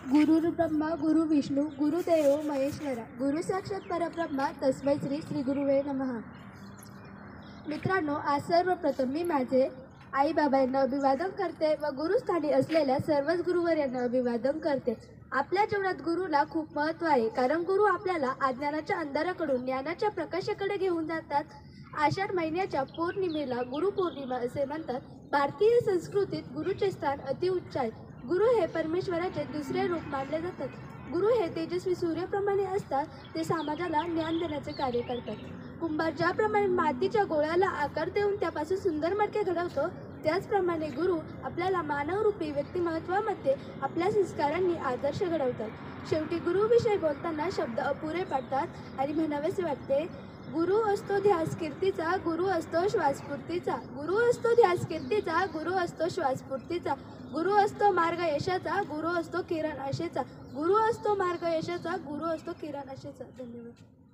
गुरुर्ब्रह्मा गुरु विष्णू गुरुदेव महेश्वरा गुरु साक्षात परब्रह्मा तस्मै श्री गुरुवे नमः। मित्रांनो, आज सर्वप्रथम मी माझे आई बाबांना अभिवादन करते व गुरुस्थानी असलेल्या सर्वच गुरुवर्यांना अभिवादन करते। आपल्या जीवनात गुरुला खूप महत्त्व आहे, कारण गुरु आपल्याला अज्ञानाच्या अंधाराकडून ज्ञानाच्या प्रकाशाकडे घेऊन जातात। आषाढ महिन्याच्या पौर्णिमेला गुरुपौर्णिमा असे म्हणतात। भारतीय संस्कृतीत गुरुचे स्थान अतिउच्च आहे। गुरु हे परमेश्वराचे दुसरे रूप मानले जातात। गुरु हे तेजस्वी सूर्याप्रमाणे असतात। ते समाजाला ज्ञान देण्याचे कार्य करतात। कुंभार ज्याप्रमाणे मातीच्या गोळ्याला आकार देऊन त्यापासून सुंदर मडके घडवतो, त्याचप्रमाणे गुरु आपल्याला मानवरूपी व्यक्तिमत्वामध्ये आपल्या संस्कारांनी आदर्श घडवतात। शेवटी गुरुविषयी बोलताना शब्द अपुरे पडतात आणि म्हणावेसे वाटते, गुरु असतो ध्यास कीर्तीचा, गुरु असतो श्वासपूर्तीचा, गुरु असतो ध्यास कीर्तीचा, गुरु असतो श्वासपूर्तीचा, गुरु असतो मार्ग यशाचा, गुरु असतो किरण आशेचा, गुरु असतो मार्ग यशाचा, गुरु असतो किरण आशेचा। धन्यवाद।